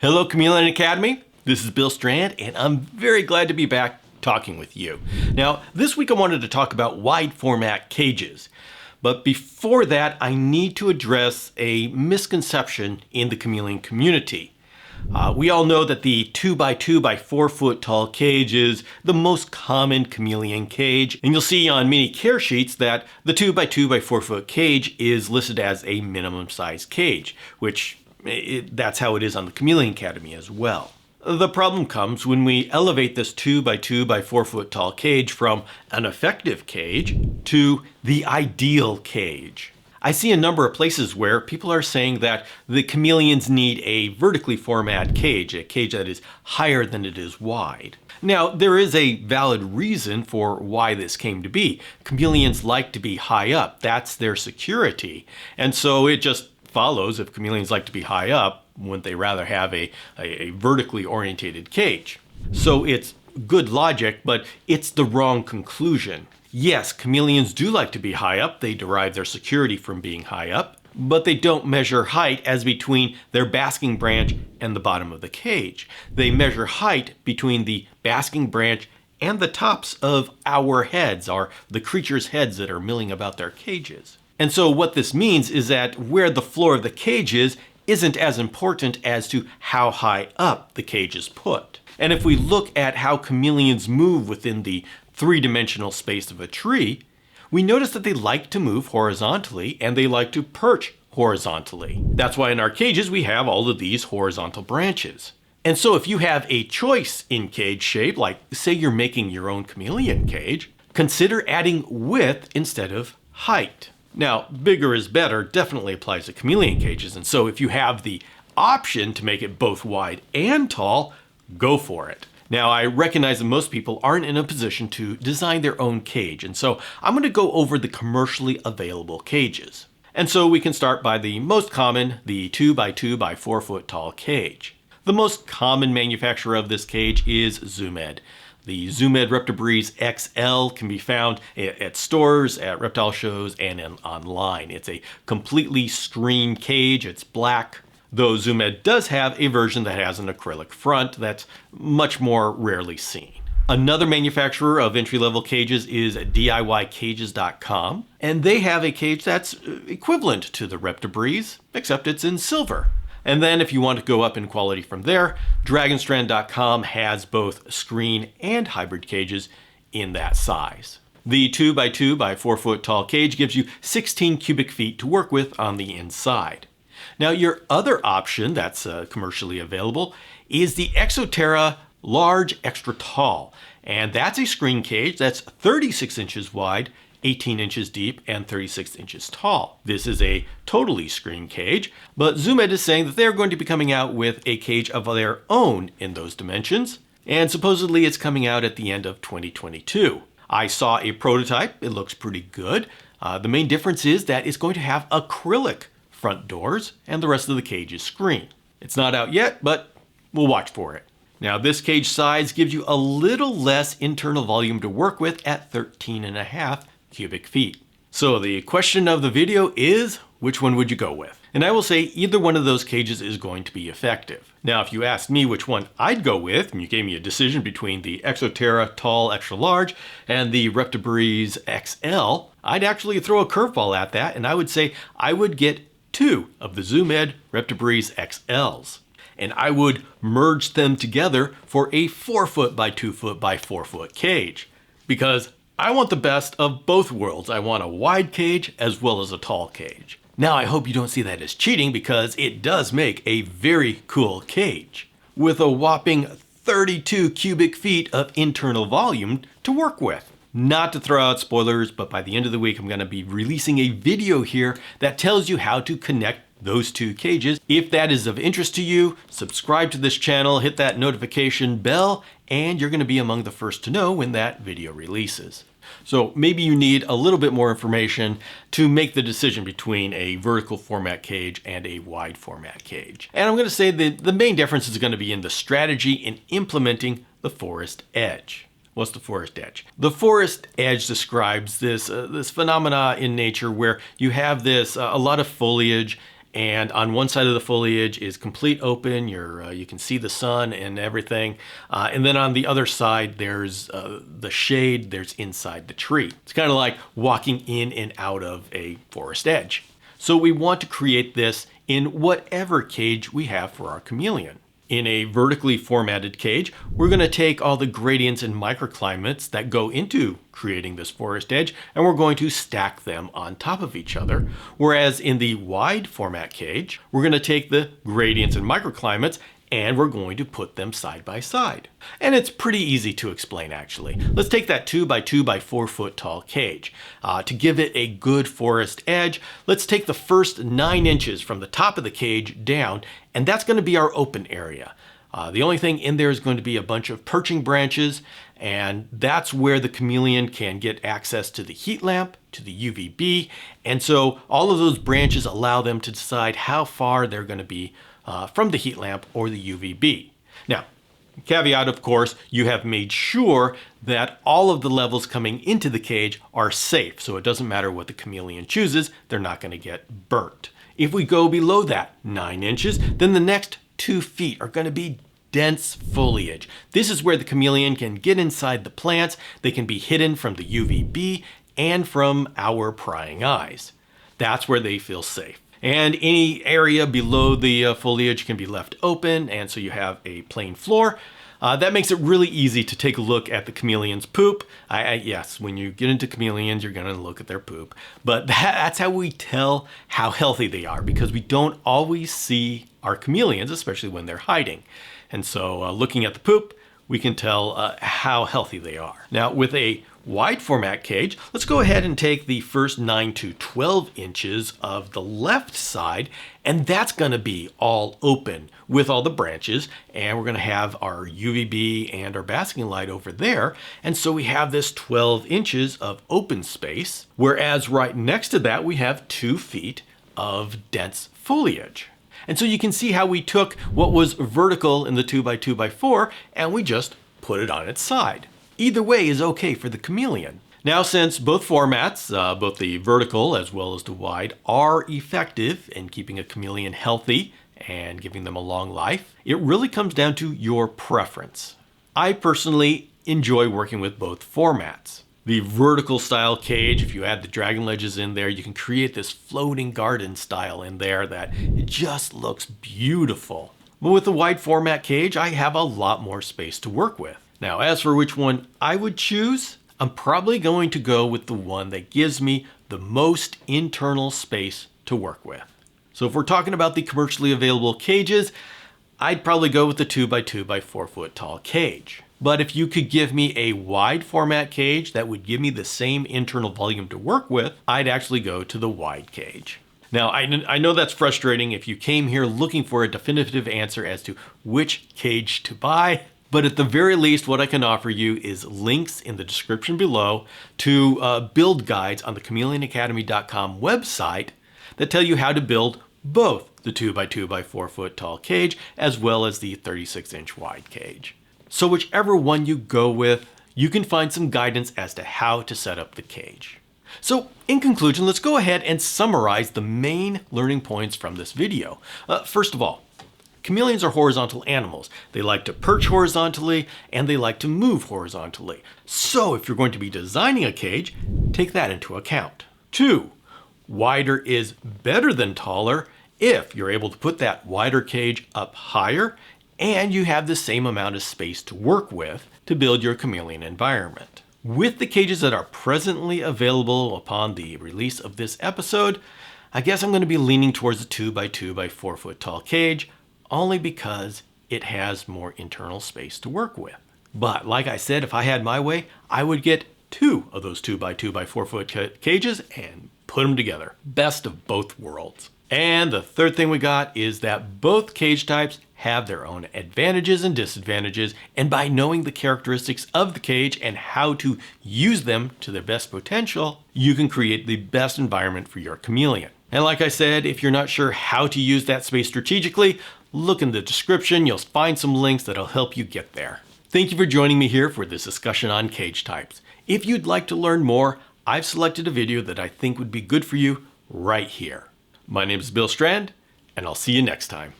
Hello, Chameleon Academy. This is Bill Strand, and I'm very glad to be back talking with you. Now, this week I wanted to talk about wide format cages. But before that, I need to address a misconception in the chameleon community. We all know that the 2x2 by 4 foot tall cage is the most common chameleon cage, and you'll see on many care sheets that the 2x2 by 4 foot cage is listed as a minimum size cage, which that's how it is on the Chameleon Academy as well. The problem comes when we elevate this 2x2 by 4 foot tall cage from an effective cage to the ideal cage. I see a number of places where people are saying that the chameleons need a vertically formatted cage, a cage that is higher than it is wide. Now, there is a valid reason for why this came to be. Chameleons like to be high up, that's their security. And so it just follows, if chameleons like to be high up, wouldn't they rather have a vertically orientated cage? So it's good logic, but it's the wrong conclusion. Yes, chameleons do like to be high up. They derive their security from being high up, but they don't measure height as between their basking branch and the bottom of the cage. They measure height between the basking branch and the tops of our heads, or the creature's heads that are milling about their cages. And so what this means is that where the floor of the cage is isn't as important as to how high up the cage is put. And if we look at how chameleons move within the three-dimensional space of a tree, we notice that they like to move horizontally and they like to perch horizontally. That's why in our cages we have all of these horizontal branches. And so if you have a choice in cage shape, like say you're making your own chameleon cage, consider adding width instead of height. Now, bigger is better definitely applies to chameleon cages, and so if you have the option to make it both wide and tall, go for it. Now, I recognize that most people aren't in a position to design their own cage, and so I'm going to go over the commercially available cages. And so we can start by the most common, the 2x2 by 4 foot tall cage. The most common manufacturer of this cage is Zoomed. The Zoomed Reptibreeze XL can be found at stores, at reptile shows, and online. It's a completely screened cage. It's black, though Zoomed does have a version that has an acrylic front that's much more rarely seen. Another manufacturer of entry-level cages is DIYcages.com, and they have a cage that's equivalent to the Reptibreeze, except it's in silver. And then if you want to go up in quality from there, Dragonstrand.com has both screen and hybrid cages in that size. The 2x2 by 4 foot tall cage gives you 16 cubic feet to work with on the inside. Now your other option that's commercially available is the Exoterra Large Extra Tall. And that's a screen cage that's 36 inches wide, 18 inches deep, and 36 inches tall. This is a totally screen cage, but Zoomed is saying that they're going to be coming out with a cage of their own in those dimensions, and supposedly it's coming out at the end of 2022. I saw a prototype, it looks pretty good. The main difference is that it's going to have acrylic front doors, and the rest of the cage is screen. It's not out yet, but we'll watch for it. Now this cage size gives you a little less internal volume to work with at 13.5 cubic feet. So the question of the video is, which one would you go with? And I will say either one of those cages is going to be effective. Now if you asked me which one I'd go with, and you gave me a decision between the Exoterra Tall Extra Large and the Reptibreeze XL, I'd actually throw a curveball at that, and I would say I would get 2 of the Zoomed Reptibreeze XLs. And I would merge them together for a 4 foot by 2 foot by 4 foot cage. Because I want the best of both worlds. I want a wide cage as well as a tall cage. Now I hope you don't see that as cheating, because it does make a very cool cage with a whopping 32 cubic feet of internal volume to work with. Not to throw out spoilers, but by the end of the week I'm going to be releasing a video here that tells you how to connect those two cages. If that is of interest to you, subscribe to this channel, hit that notification bell, and you're going to be among the first to know when that video releases. So maybe you need a little bit more information to make the decision between a vertical format cage and a wide format cage. And I'm going to say that the main difference is going to be in the strategy in implementing the forest edge. What's the forest edge? The forest edge describes this phenomena in nature where you have a lot of foliage And on one side of the foliage is complete open. You can see the sun and everything. And then on the other side, there's the shade. There's inside the tree. It's kind of like walking in and out of a forest edge. So we want to create this in whatever cage we have for our chameleon. In a vertically formatted cage, we're going to take all the gradients and microclimates that go into creating this forest edge, and we're going to stack them on top of each other. Whereas in the wide format cage, we're going to take the gradients and microclimates and we're going to put them side by side. And it's pretty easy to explain, actually. Let's take that 2 by 2 by 4 foot tall cage. To give it a good forest edge, let's take the first 9 inches from the top of the cage down, and that's going to be our open area. The only thing in there is going to be a bunch of perching branches, and that's where the chameleon can get access to the heat lamp, to the UVB, and so all of those branches allow them to decide how far they're going to be from the heat lamp or the UVB. Now, caveat, of course, you have made sure that all of the levels coming into the cage are safe, so it doesn't matter what the chameleon chooses, they're not going to get burnt. If we go below that 9 inches, then the next 2 feet are going to be dense foliage. This is where the chameleon can get inside the plants, they can be hidden from the UVB and from our prying eyes. That's where they feel safe. And any area below the foliage can be left open, and so you have a plain floor. That makes it really easy to take a look at the chameleon's poop. Yes, when you get into chameleons, you're going to look at their poop. But that's how we tell how healthy they are, because we don't always see our chameleons, especially when they're hiding. And so looking at the poop, we can tell how healthy they are. Now, with a wide format cage, let's go ahead and take the first 9 to 12 inches of the left side, and that's going to be all open with all the branches, and we're going to have our UVB and our basking light over there, and so we have this 12 inches of open space, whereas right next to that we have 2 feet of dense foliage. And so you can see how we took what was vertical in the 2 by 2 by 4 and we just put it on its side. Either way is okay for the chameleon. Now, since both formats, both the vertical as well as the wide, are effective in keeping a chameleon healthy and giving them a long life, it really comes down to your preference. I personally enjoy working with both formats. The vertical style cage, if you add the dragon ledges in there, you can create this floating garden style in there that it just looks beautiful. But with the wide format cage, I have a lot more space to work with. Now, as for which one I would choose, I'm probably going to go with the one that gives me the most internal space to work with. So if we're talking about the commercially available cages, I'd probably go with the 2 by 2 by 4 foot tall cage. But if you could give me a wide format cage that would give me the same internal volume to work with, I'd actually go to the wide cage. Now, I know that's frustrating if you came here looking for a definitive answer as to which cage to buy, but at the very least, what I can offer you is links in the description below to build guides on the chameleonacademy.com website that tell you how to build both the 2 by 2 by 4 foot tall cage as well as the 36-inch wide cage. So whichever one you go with, you can find some guidance as to how to set up the cage. So in conclusion, let's go ahead and summarize the main learning points from this video. First of all, chameleons are horizontal animals. They like to perch horizontally and they like to move horizontally. So if you're going to be designing a cage, take that into account. 2, wider is better than taller if you're able to put that wider cage up higher and you have the same amount of space to work with to build your chameleon environment. With the cages that are presently available upon the release of this episode, I guess I'm going to be leaning towards the 2 by 2 by 4 foot tall cage, only because it has more internal space to work with. But like I said, if I had my way, I would get 2 of those 2 by 2 by 4 foot cages and put them together. Best of both worlds. And the third thing we got is that both cage types have their own advantages and disadvantages, and by knowing the characteristics of the cage and how to use them to their best potential, you can create the best environment for your chameleon. And like I said, if you're not sure how to use that space strategically, look in the description, you'll find some links that'll help you get there. Thank you for joining me here for this discussion on cage types. If you'd like to learn more, I've selected a video that I think would be good for you right here. My name is Bill Strand, and I'll see you next time.